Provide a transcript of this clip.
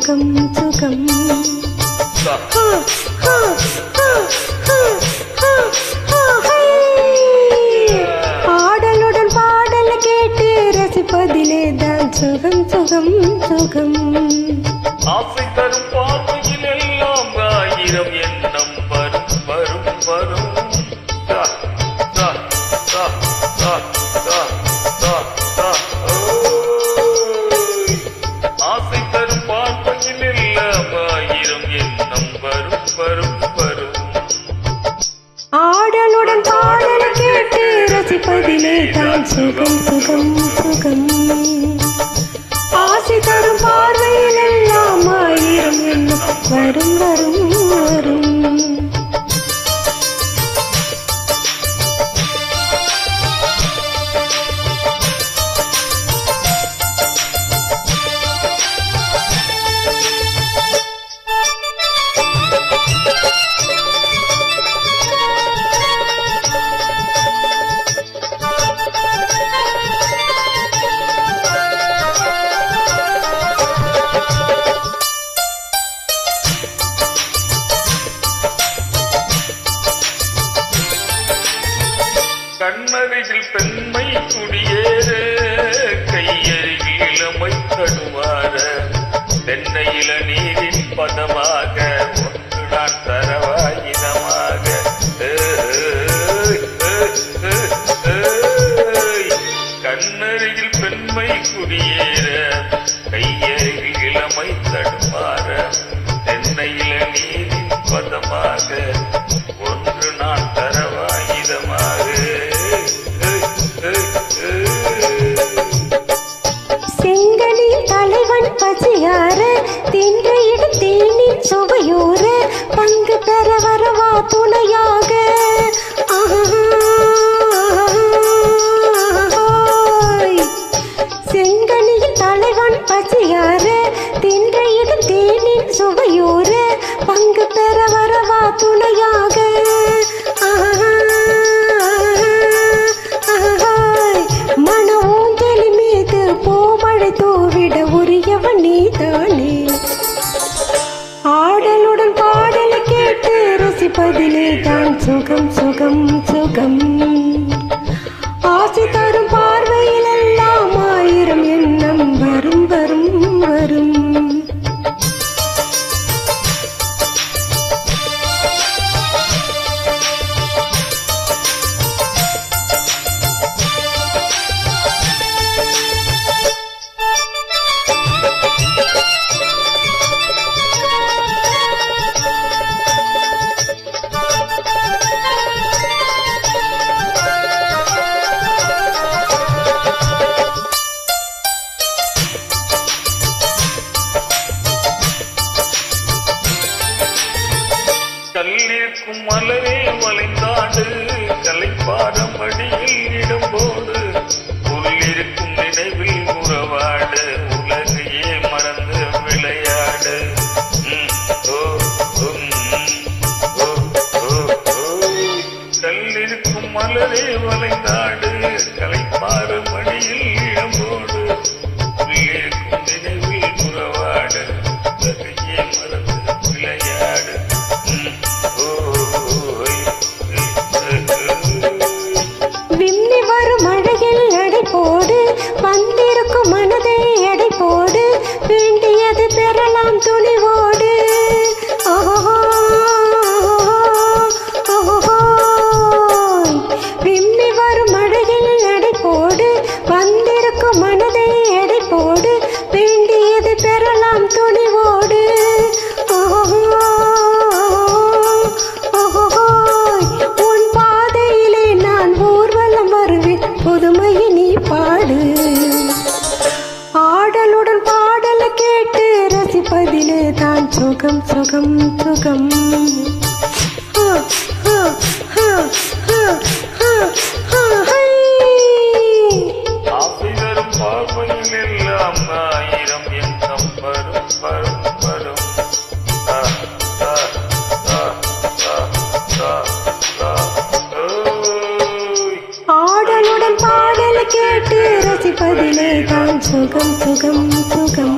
சுகம் சுகம் ஆடலுடன் பாடல் கேட்டு ரசிப்பதிலே தான் சுகம் சுகம் சுகம் ஆசை தரும் பார்வையில் எல்லாம் ஆயிரம் எண்ணம் வரும் வரும் வரும் ஆசை தரும் பார்வையில் எல்லாம் ஆயிரம் எண்ணம் வரும் வரும் வரும் ஆடலுடன் பாடல் கேட்டு ரசிப்பதிலே தான் சுகம் சுகம் சுகம் ஆசை தரும் பார்வையில் எல்லாம் ஆயிரம் எண்ணம் வரும் வரும் வரும் கண்ணருகில் பெண்மை குடியேற கையருகில் இளமை தடுமாற தென்னையில நீரின் பதமாக ஒன்று நான் தரவாயினமாக கண்ணருகில் பெண்மை குடியேற கையருகில் இளமை தடுமாற தென்னையில நீரின் பதமாக ஒன்று நான் தரவாயிதமாக செங்கனில் தலைவன் பசியார தின்றையிடும் தேனின் சுவையோர பங்கு பெற வரவா துணையாக செங்கனில் தலைவன் பசியார தின்றையிடும் தேனின் சுவையோர பங்கு பெற வரவா துணையாக மன ஊஞ்சலி மீது பூமழை தூவிட உரியவன் நீதானே ஆடலுடன் பாடல் கேட்டு ரசிப்பதிலே தான் சுகம் சுகம் சுகம் ஆசை தரும் பார்வையில் எல்லாம் ஆயிரம் எண்ணம் வரும் வரும் வரும் கல்லிருக்கும் மலரே வளைந்தாடு கலைப்பாரம் அடியில் இடம்போடு உள்ளிருக்கும் நினைவில் உறவாடு உலகையே மறந்து விளையாடு கல்லிருக்கும் மலரே வளைந்தாடு கலைப்பாரம் அடியில் இடம்போடு உள்ளிருக்கும் நினைவில் உறவாடு உலகையே மறந்து விளையாடு விம்மி வரும் அழகில் எடை போடு வந்திருக்கும் மனதை எடை போடு வேண்டியது பெறலாம் துணிவோடு விம்மி வரும் அழகில் எடை போடு வந்திருக்கும் மனதை எடை போடு வேண்டியது பெறலாம் துணிவோடு உன் பாதையிலே நான் ஊர்வலம் வருவேன் புதுமையை நீ பாடு ஆடலுடன் பாடல் கேட்டு ரசிப்பதிலே தான் சுகம் சுகம் சுகம் ஆசை தரும் பார்வையில் எல்லாம் ஆயிரம் எண்ணம் வரும் வரும் வரும் ஆடலுடன் பாடல் கேட்டு ரசிப்பதிலே தான் சுகம் சுகம் சுகம்